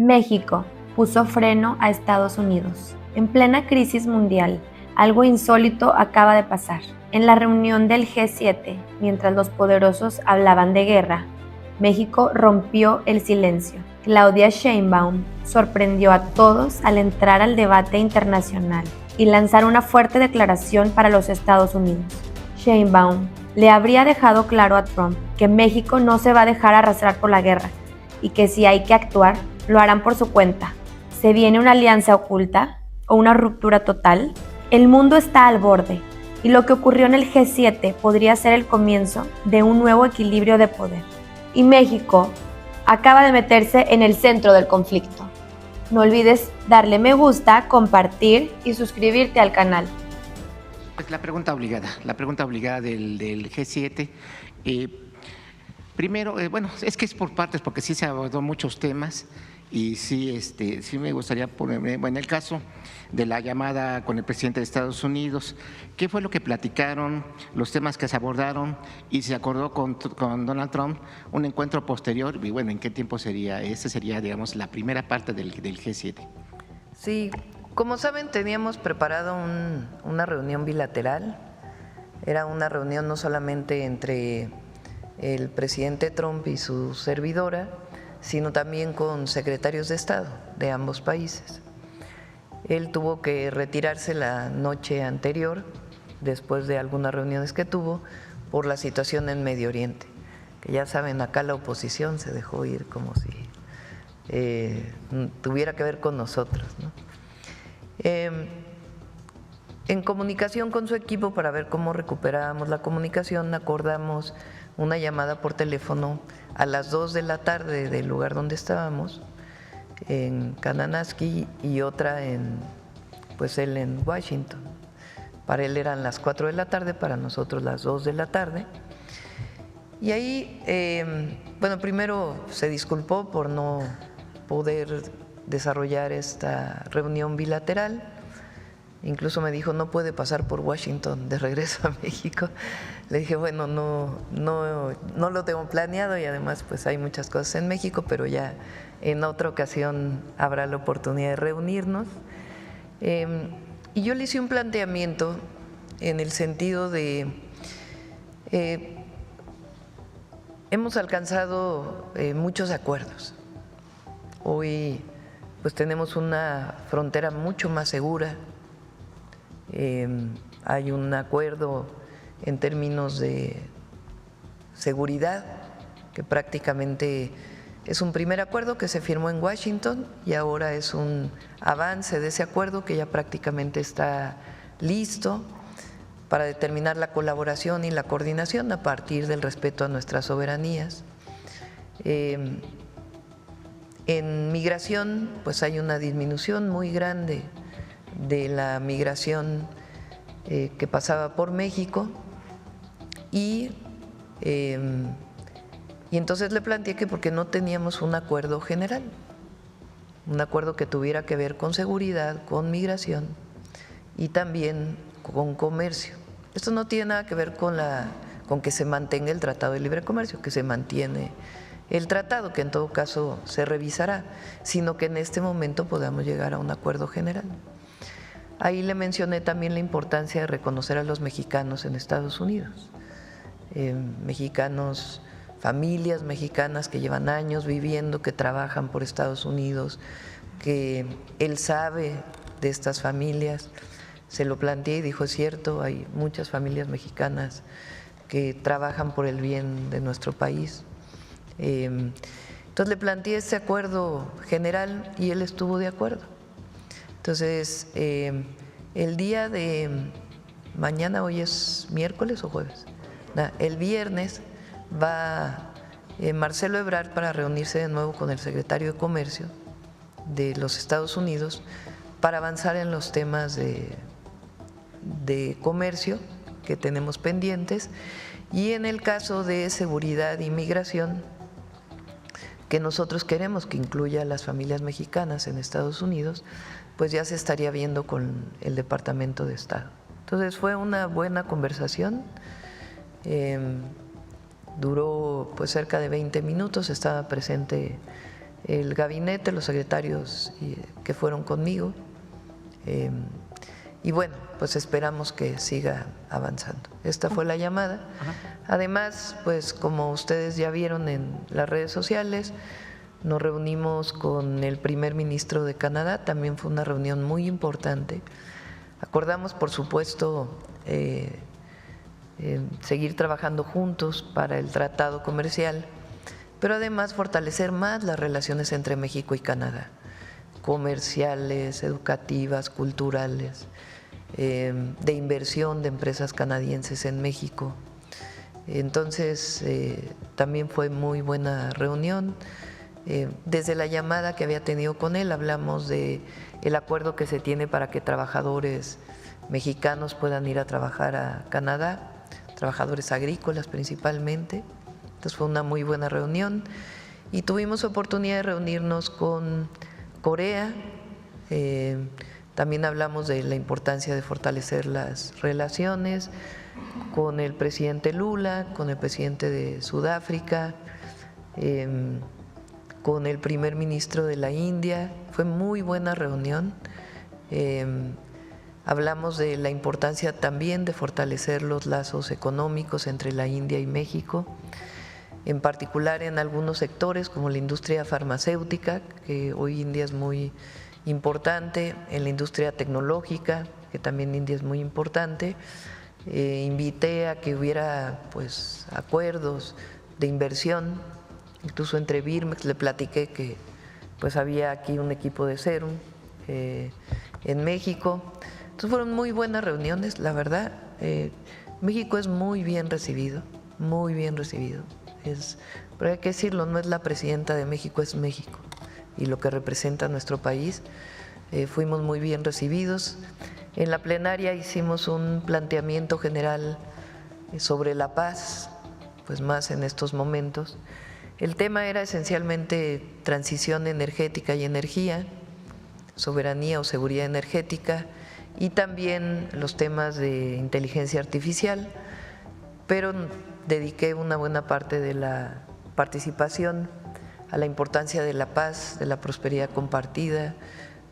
México puso freno a Estados Unidos. En plena crisis mundial, algo insólito acaba de pasar. En la reunión del G7, mientras los poderosos hablaban de guerra, México rompió el silencio. Claudia Sheinbaum sorprendió a todos al entrar al debate internacional y lanzar una fuerte declaración para los Estados Unidos. Sheinbaum le habría dejado claro a Trump que México no se va a dejar arrastrar por la guerra y que si hay que actuar, lo harán por su cuenta. ¿Se viene una alianza oculta o una ruptura total? El mundo está al borde y lo que ocurrió en el G7 podría ser el comienzo de un nuevo equilibrio de poder. Y México acaba de meterse en el centro del conflicto. No olvides darle me gusta, compartir y suscribirte al canal. Pues la pregunta obligada del G7. Primero, bueno, es que es por partes porque sí se abordó muchos temas y sí, sí me gustaría ponerme, bueno, en el caso de la llamada con el presidente de Estados Unidos, ¿qué fue lo que platicaron, los temas que se abordaron y se acordó con Donald Trump un encuentro posterior? Y bueno, ¿en qué tiempo sería? Esa sería, digamos, la primera parte del G7. Sí, como saben, teníamos preparado una reunión bilateral. Era una reunión no solamente entre el presidente Trump y su servidora, sino también con secretarios de Estado de ambos países. Él tuvo que retirarse la noche anterior, después de algunas reuniones que tuvo, por la situación en Medio Oriente. Que ya saben, acá la oposición se dejó ir como si tuviera que ver con nosotros, ¿no? En comunicación con su equipo para ver cómo recuperábamos la comunicación, acordamos una llamada por teléfono a las 2 de la tarde del lugar donde estábamos, en Kananaskis, y otra pues él en Washington. Para él eran las 4 de la tarde, para nosotros las 2 de la tarde. Y ahí, bueno, primero se disculpó por no poder desarrollar esta reunión bilateral. Incluso me dijo, no puede pasar por Washington de regreso a México. Le dije, bueno, no lo tengo planeado y además pues hay muchas cosas en México, pero ya en otra ocasión habrá la oportunidad de reunirnos. Y yo le hice un planteamiento en el sentido de, hemos alcanzado muchos acuerdos. Hoy pues tenemos una frontera mucho más segura. Hay un acuerdo en términos de seguridad que prácticamente es un primer acuerdo que se firmó en Washington y ahora es un avance de ese acuerdo que ya prácticamente está listo para determinar la colaboración y la coordinación a partir del respeto a nuestras soberanías. En migración pues hay una disminución muy grande de la migración que pasaba por México y entonces le planteé que porque no teníamos un acuerdo general, un acuerdo que tuviera que ver con seguridad, con migración y también con comercio. Esto no tiene nada que ver con que se mantenga el Tratado de Libre Comercio, que se mantiene el tratado, que en todo caso se revisará, sino que en este momento podamos llegar a un acuerdo general. Ahí le mencioné también la importancia de reconocer a los mexicanos en Estados Unidos, mexicanos, familias mexicanas que llevan años viviendo, que trabajan por Estados Unidos, que él sabe de estas familias. Se lo planteé y dijo, es cierto, hay muchas familias mexicanas que trabajan por el bien de nuestro país. Entonces le planteé ese acuerdo general y él estuvo de acuerdo. Entonces, el día de mañana, hoy es miércoles o jueves, el viernes va Marcelo Ebrard para reunirse de nuevo con el secretario de Comercio de los Estados Unidos para avanzar en los temas de comercio que tenemos pendientes y en el caso de seguridad y migración, que nosotros queremos que incluya a las familias mexicanas en Estados Unidos, pues ya se estaría viendo con el Departamento de Estado. Entonces fue una buena conversación, duró pues cerca de 20 minutos, estaba presente el gabinete, los secretarios que fueron conmigo. Y bueno, pues esperamos que siga avanzando. Esta fue la llamada. Además, pues como ustedes ya vieron en las redes sociales, nos reunimos con el primer ministro de Canadá, también fue una reunión muy importante. Acordamos, por supuesto, seguir trabajando juntos para el tratado comercial, pero además fortalecer más las relaciones entre México y Canadá, comerciales, educativas, culturales, de inversión de empresas canadienses en México. Entonces, también fue muy buena reunión. Desde la llamada que había tenido con él, hablamos de el acuerdo que se tiene para que trabajadores mexicanos puedan ir a trabajar a Canadá, trabajadores agrícolas principalmente. Entonces fue una muy buena reunión y tuvimos oportunidad de reunirnos con Corea. También hablamos de la importancia de fortalecer las relaciones con el presidente Lula, con el presidente de Sudáfrica, con el primer ministro de la India. Fue muy buena reunión. Hablamos de la importancia también de fortalecer los lazos económicos entre la India y México, en particular en algunos sectores como la industria farmacéutica, que hoy India es muy importante, en la industria tecnológica, que también India es muy importante. Invité a que hubiera pues acuerdos de inversión, incluso entre Birmex. Le platiqué que pues había aquí un equipo de Serum en México. Entonces fueron muy buenas reuniones, la verdad. México es muy bien recibido, muy bien recibido. Pero hay que decirlo, no es la presidenta de México, es México y lo que representa nuestro país. Fuimos muy bien recibidos. En la plenaria hicimos un planteamiento general sobre la paz, pues más en estos momentos. El tema era esencialmente transición energética y energía, soberanía o seguridad energética y también los temas de inteligencia artificial, pero dediqué una buena parte de la participación a la importancia de la paz, de la prosperidad compartida,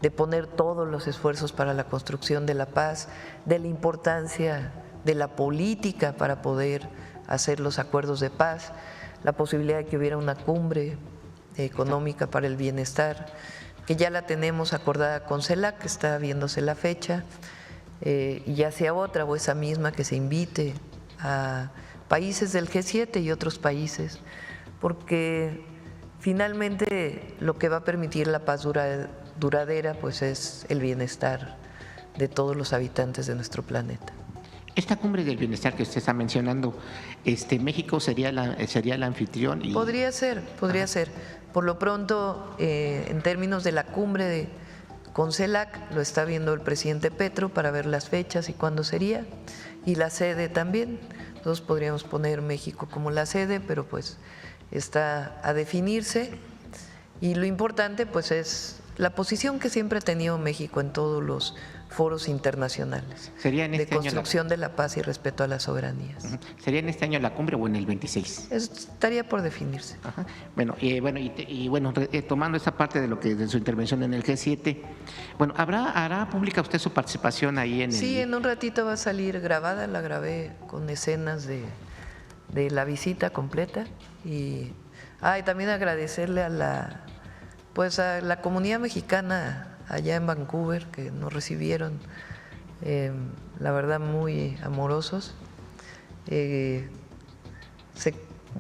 de poner todos los esfuerzos para la construcción de la paz, de la importancia de la política para poder hacer los acuerdos de paz, la posibilidad de que hubiera una cumbre económica para el bienestar, que ya la tenemos acordada con CELAC, que está viéndose la fecha, y ya sea otra o esa misma que se invite a países del G7 y otros países, porque finalmente lo que va a permitir la paz duradera pues es el bienestar de todos los habitantes de nuestro planeta. Esta cumbre del bienestar que usted está mencionando, México sería el anfitrión. Podría ser. Por lo pronto, en términos de la cumbre con CELAC, lo está viendo el presidente Petro para ver las fechas y cuándo sería, y la sede también. Entonces podríamos poner México como la sede, pero pues está a definirse. Y lo importante pues es la posición que siempre ha tenido México en todos los foros internacionales de construcción de la paz y respeto a las soberanías. ¿Sería en este año la cumbre o en el 26? Estaría por definirse. Ajá. Bueno, tomando esta parte de su intervención en el G7, bueno, ¿hará pública usted su participación ahí en Sí, en un ratito va a salir grabada, la grabé con escenas de la visita completa y también agradecerle a la comunidad mexicana allá en Vancouver, que nos recibieron, la verdad, muy amorosos.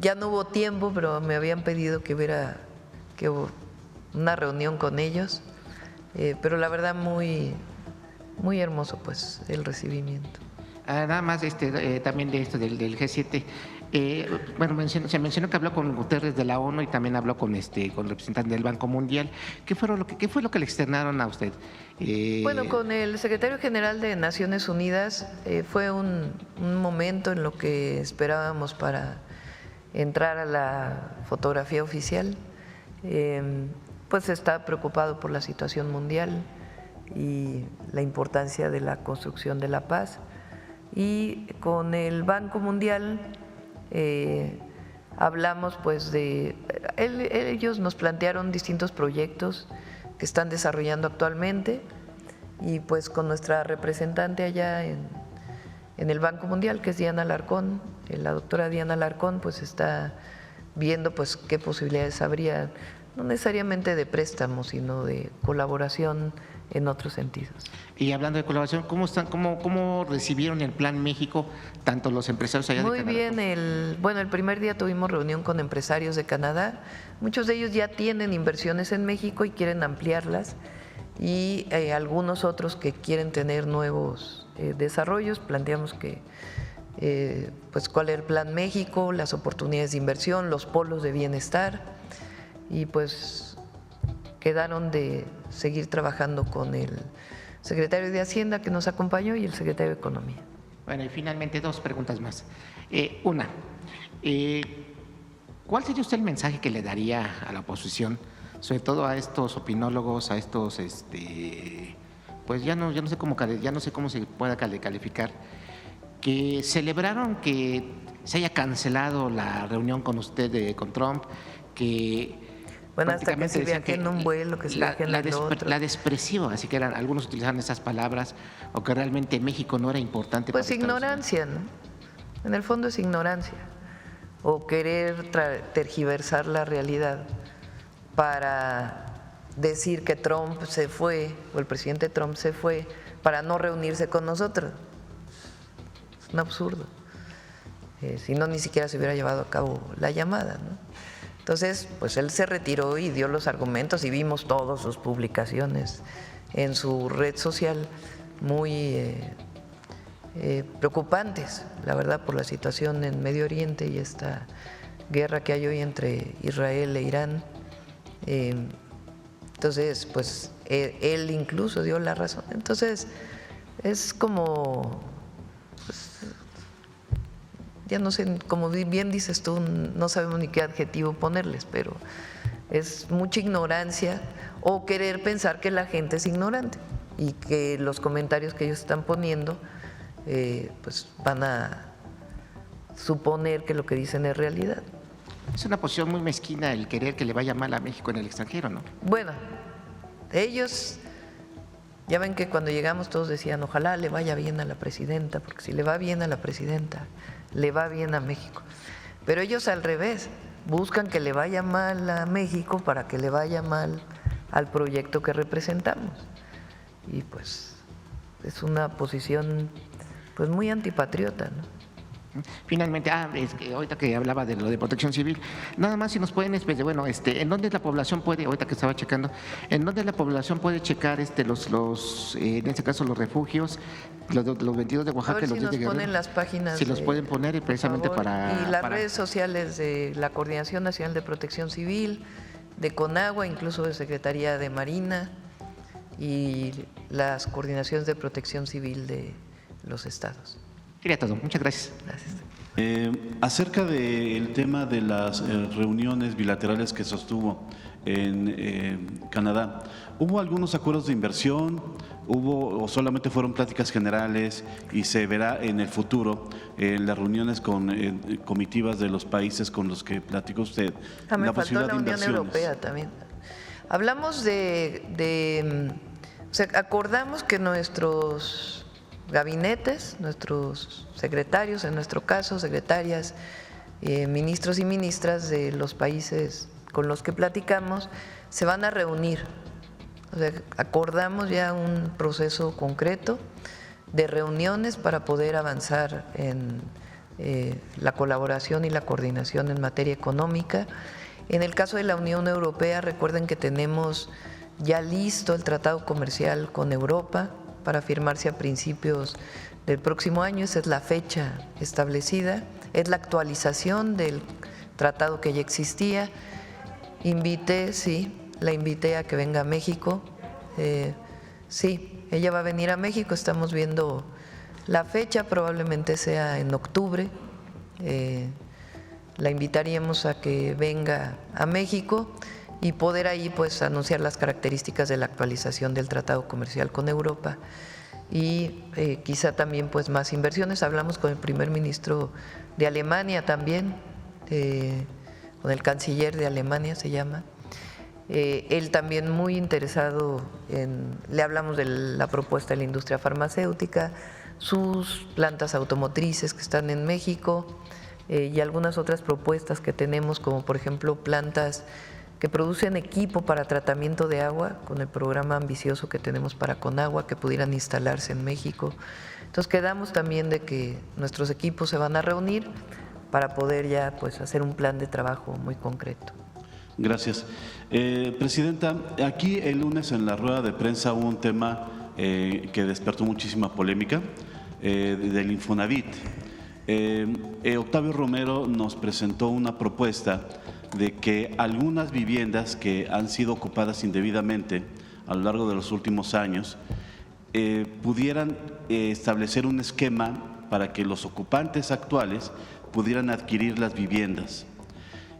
Ya no hubo tiempo, pero me habían pedido que hubiera una reunión con ellos, pero la verdad muy, muy hermoso pues el recibimiento. Nada más también de esto del G7. Se mencionó que habló con Guterres de la ONU y también habló con el representante del Banco Mundial. ¿Qué fue lo que le externaron a usted? Bueno, con el secretario general de Naciones Unidas fue un momento en lo que esperábamos para entrar a la fotografía oficial. Pues está preocupado por la situación mundial y la importancia de la construcción de la paz. Y con el Banco Mundial Hablamos pues ellos nos plantearon distintos proyectos que están desarrollando actualmente y pues con nuestra representante allá en el Banco Mundial, que es Diana Alarcón, la doctora Diana Alarcón, pues está viendo pues qué posibilidades habría, no necesariamente de préstamo, sino de colaboración en otros sentidos. Y hablando de colaboración, ¿cómo recibieron el Plan México, tanto los empresarios allá de Canadá? Muy bien, el primer día tuvimos reunión con empresarios de Canadá, muchos de ellos ya tienen inversiones en México y quieren ampliarlas, y algunos otros que quieren tener nuevos desarrollos. Planteamos que pues cuál era el Plan México, las oportunidades de inversión, los polos de bienestar, y pues quedaron de seguir trabajando con el secretario de Hacienda que nos acompañó y el secretario de Economía. Bueno, y finalmente 2 preguntas más. Una, ¿cuál sería usted el mensaje que le daría a la oposición, sobre todo a estos opinólogos, a estos, pues ya no sé cómo se pueda calificar, que celebraron que se haya cancelado la reunión con usted, con Trump, que bueno, hasta que se viaje en un vuelo, que se viaje en el otro. La despreció, así que algunos utilizaron esas palabras, o que realmente México no era importante. Pues ignorancia, ¿no? En el fondo es ignorancia, o querer tergiversar la realidad para decir que Trump se fue, o el presidente Trump se fue, para no reunirse con nosotros. Es un absurdo. Si no, ni siquiera se hubiera llevado a cabo la llamada, ¿no? Entonces, pues él se retiró y dio los argumentos y vimos todas sus publicaciones en su red social muy preocupantes, la verdad, por la situación en Medio Oriente y esta guerra que hay hoy entre Israel e Irán. Entonces, pues él incluso dio la razón. Entonces, es como, pues, ya no sé, como bien dices tú, no sabemos ni qué adjetivo ponerles, pero es mucha ignorancia o querer pensar que la gente es ignorante y que los comentarios que ellos están poniendo pues van a suponer que lo que dicen es realidad. Es una posición muy mezquina el querer que le vaya mal a México en el extranjero, ¿no? Bueno, ellos, ya ven que cuando llegamos todos decían, ojalá le vaya bien a la presidenta, porque si le va bien a la presidenta, le va bien a México. Pero ellos al revés, buscan que le vaya mal a México para que le vaya mal al proyecto que representamos. Y pues es una posición pues muy antipatriota, ¿no? Finalmente, es que ahorita que hablaba de lo de protección civil, nada más si nos pueden, bueno, ¿en dónde la población puede, ahorita que estaba checando, en dónde la población puede checar en este caso los refugios, los 22 de Oaxaca, los 10 de Guerrero? Si nos ponen las páginas. Si los pueden poner precisamente para… Y las redes sociales de la Coordinación Nacional de Protección Civil, de CONAGUA, incluso de Secretaría de Marina y las coordinaciones de protección civil de los estados. Sería todo. Muchas gracias. Gracias. Acerca del tema de las reuniones bilaterales que sostuvo en Canadá, ¿hubo algunos acuerdos de inversión? ¿O solamente fueron pláticas generales y se verá en el futuro en las reuniones con comitivas de los países con los que platicó usted? Me faltó la Unión Europea también. Hablamos o sea, acordamos que nuestros gabinetes, nuestros secretarios, en nuestro caso, secretarias, ministros y ministras de los países con los que platicamos, se van a reunir. O sea, acordamos ya un proceso concreto de reuniones para poder avanzar en la colaboración y la coordinación en materia económica. En el caso de la Unión Europea, recuerden que tenemos ya listo el tratado comercial con Europa para firmarse a principios del próximo año. Esa es la fecha establecida, es la actualización del tratado que ya existía. La invité a que venga a México. Sí, ella va a venir a México, estamos viendo la fecha, probablemente sea en octubre. La invitaríamos a que venga a México y poder ahí pues anunciar las características de la actualización del tratado comercial con Europa y quizá también pues más inversiones. Hablamos con el primer ministro de Alemania también, con el canciller de Alemania se llama. Él también muy interesado le hablamos de la propuesta de la industria farmacéutica, sus plantas automotrices que están en México y algunas otras propuestas que tenemos, como por ejemplo plantas que producen equipo para tratamiento de agua, con el programa ambicioso que tenemos para Conagua, que pudieran instalarse en México. Entonces quedamos también de que nuestros equipos se van a reunir para poder ya pues hacer un plan de trabajo muy concreto. Gracias. Presidenta, aquí el lunes en la rueda de prensa hubo un tema que despertó muchísima polémica del Infonavit. Octavio Romero nos presentó una propuesta de que algunas viviendas que han sido ocupadas indebidamente a lo largo de los últimos años pudieran establecer un esquema para que los ocupantes actuales pudieran adquirir las viviendas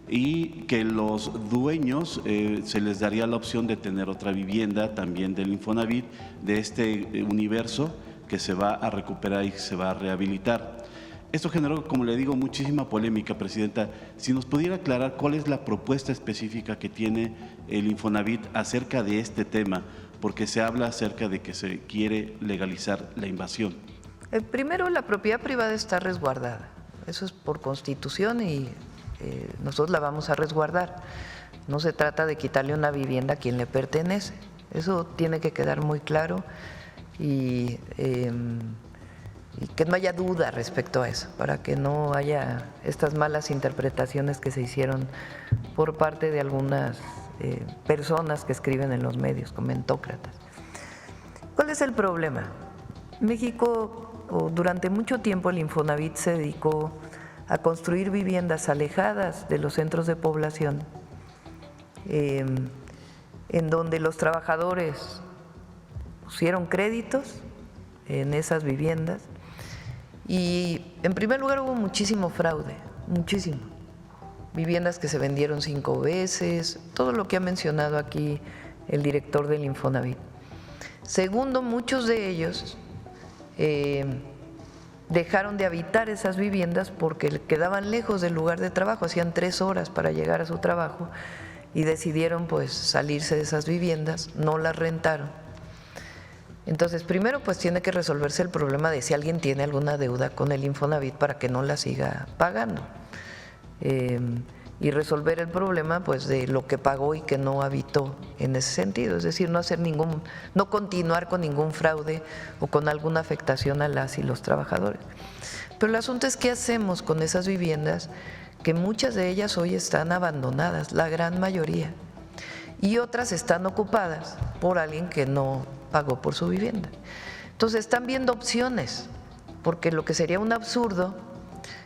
y que los dueños se les daría la opción de tener otra vivienda también del Infonavit, de este universo que se va a recuperar y se va a rehabilitar. Esto generó, como le digo, muchísima polémica, Presidenta. Si nos pudiera aclarar cuál es la propuesta específica que tiene el Infonavit acerca de este tema, porque se habla acerca de que se quiere legalizar la invasión. Primero, la propiedad privada está resguardada, eso es por Constitución y nosotros la vamos a resguardar. No se trata de quitarle una vivienda a quien le pertenece, eso tiene que quedar muy claro y que no haya duda respecto a eso, para que no haya estas malas interpretaciones que se hicieron por parte de algunas personas que escriben en los medios, comentócratas. ¿Cuál es el problema? México, durante mucho tiempo el Infonavit se dedicó a construir viviendas alejadas de los centros de población, en donde los trabajadores pusieron créditos en esas viviendas y en primer lugar hubo muchísimo fraude, muchísimo. Viviendas que se vendieron 5 veces, todo lo que ha mencionado aquí el director del Infonavit. Segundo, muchos de ellos dejaron de habitar esas viviendas porque quedaban lejos del lugar de trabajo, hacían 3 horas para llegar a su trabajo y decidieron pues salirse de esas viviendas, no las rentaron. Entonces, primero pues tiene que resolverse el problema de si alguien tiene alguna deuda con el Infonavit para que no la siga pagando. Y resolver el problema pues de lo que pagó y que no habitó en ese sentido, es decir, no continuar con ningún fraude o con alguna afectación a las y los trabajadores. Pero el asunto es qué hacemos con esas viviendas que muchas de ellas hoy están abandonadas, la gran mayoría, y otras están ocupadas por alguien que no pagó por su vivienda. Entonces están viendo opciones, porque lo que sería un absurdo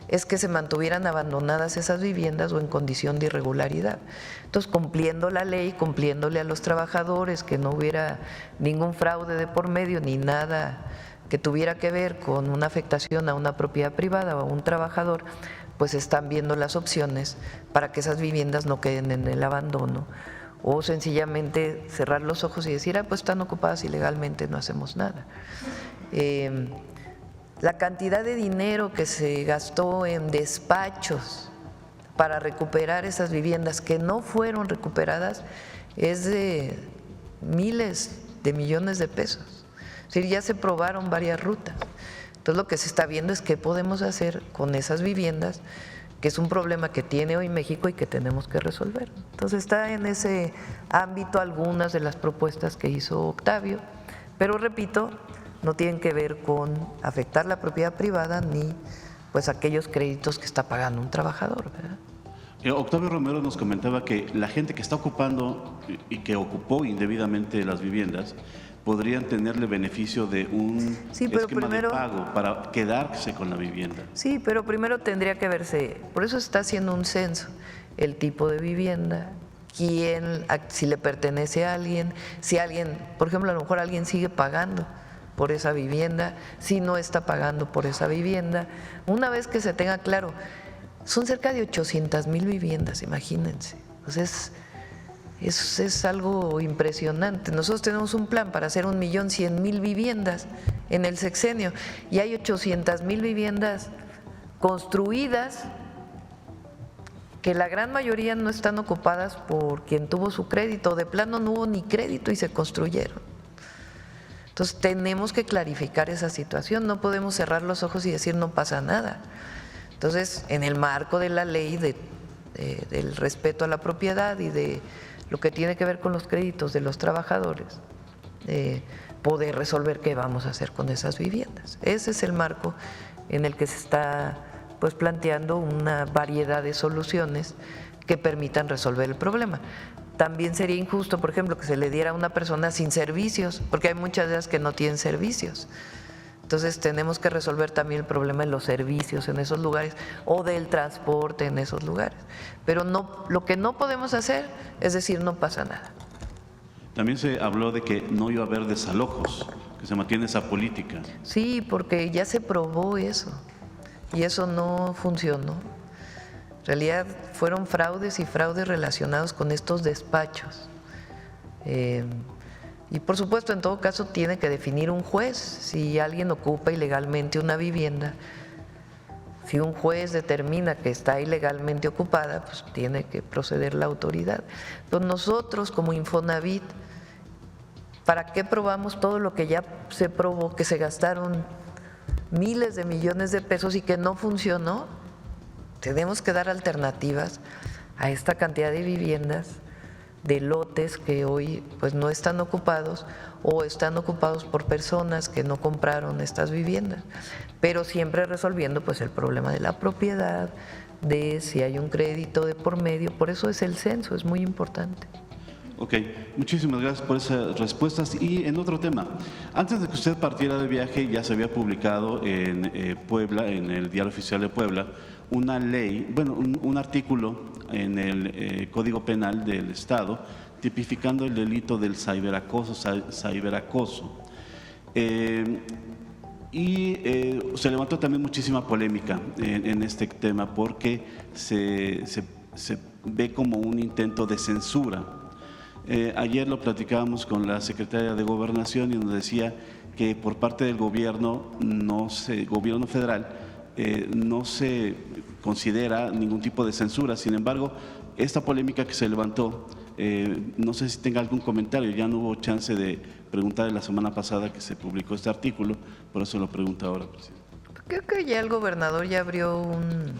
es que se mantuvieran abandonadas esas viviendas o en condición de irregularidad. Entonces, cumpliendo la ley, cumpliéndole a los trabajadores, que no hubiera ningún fraude de por medio ni nada que tuviera que ver con una afectación a una propiedad privada o a un trabajador, pues están viendo las opciones para que esas viviendas no queden en el abandono o sencillamente cerrar los ojos y decir, pues están ocupadas ilegalmente, no hacemos nada. La cantidad de dinero que se gastó en despachos para recuperar esas viviendas que no fueron recuperadas es de miles de millones de pesos. Es decir, ya se probaron varias rutas. Entonces lo que se está viendo es qué podemos hacer con esas viviendas, que es un problema que tiene hoy México y que tenemos que resolver. Entonces está en ese ámbito algunas de las propuestas que hizo Octavio, pero repito, no tienen que ver con afectar la propiedad privada ni pues aquellos créditos que está pagando un trabajador, ¿verdad? Octavio Romero nos comentaba que la gente que está ocupando y que ocupó indebidamente las viviendas podrían tenerle beneficio de un esquema de pago para quedarse con la vivienda. Sí, pero primero tendría que verse, por eso se está haciendo un censo, el tipo de vivienda, quién, si le pertenece a alguien, si alguien, por ejemplo, a lo mejor alguien sigue pagando por esa vivienda, si no está pagando por esa vivienda. Una vez que se tenga claro, son cerca de 800,000 viviendas, imagínense. Entonces, es algo impresionante. Nosotros tenemos un plan para hacer 1,100,000 viviendas en el sexenio y hay 800,000 viviendas construidas que la gran mayoría no están ocupadas por quien tuvo su crédito, de plano no hubo ni crédito y se construyeron. Entonces tenemos que clarificar esa situación, no podemos cerrar los ojos y decir no pasa nada. Entonces, en el marco de la ley del respeto a la propiedad y de lo que tiene que ver con los créditos de los trabajadores, poder resolver qué vamos a hacer con esas viviendas. Ese es el marco en el que se está pues planteando una variedad de soluciones que permitan resolver el problema. También sería injusto, por ejemplo, que se le diera a una persona sin servicios, porque hay muchas de ellas que no tienen servicios. Entonces tenemos que resolver también el problema de los servicios en esos lugares o del transporte en esos lugares. Pero no, lo que no podemos hacer es decir no pasa nada. También se habló de que no iba a haber desalojos, que se mantiene esa política. Sí, porque ya se probó eso y eso no funcionó. En realidad fueron fraudes y fraudes relacionados con estos despachos. Y por supuesto, en todo caso, tiene que definir un juez si alguien ocupa ilegalmente una vivienda. Si un juez determina que está ilegalmente ocupada, pues tiene que proceder la autoridad. Entonces nosotros como Infonavit, ¿para qué probamos todo lo que ya se probó, que se gastaron miles de millones de pesos y que no funcionó? Tenemos que dar alternativas a esta cantidad de viviendas, de lotes que hoy pues no están ocupados o están ocupados por personas que no compraron estas viviendas, pero siempre resolviendo pues el problema de la propiedad, de si hay un crédito de por medio. Por eso es el censo, es muy importante. Ok, muchísimas gracias por esas respuestas. Y en otro tema, antes de que usted partiera de viaje, ya se había publicado en Puebla, en el Diario Oficial de Puebla, una ley, bueno, un artículo en el Código Penal del Estado tipificando el delito del ciberacoso. Se levantó también muchísima polémica en este tema porque se ve como un intento de censura. Ayer lo platicábamos con la secretaria de Gobernación y nos decía que por parte del gobierno federal no se considera ningún tipo de censura. Sin embargo, esta polémica que se levantó, no sé si tenga algún comentario, ya no hubo chance de preguntar la semana pasada que se publicó este artículo, por eso lo pregunto ahora, presidente. Creo que ya el gobernador ya abrió un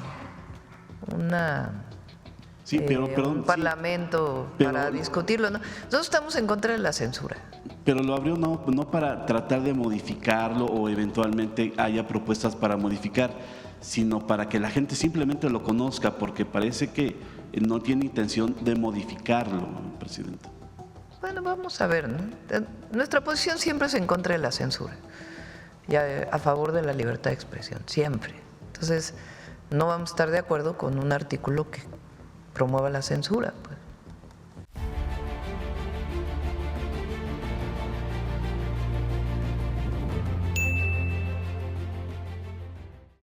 parlamento para discutirlo, ¿no? Nosotros estamos en contra de la censura. Pero lo abrió no para tratar de modificarlo o eventualmente haya propuestas para modificar, sino para que la gente simplemente lo conozca, porque parece que no tiene intención de modificarlo, presidente. Bueno, vamos a ver, ¿no? Nuestra posición siempre es en contra de la censura y a favor de la libertad de expresión, siempre. Entonces, no vamos a estar de acuerdo con un artículo que promueva la censura, pues.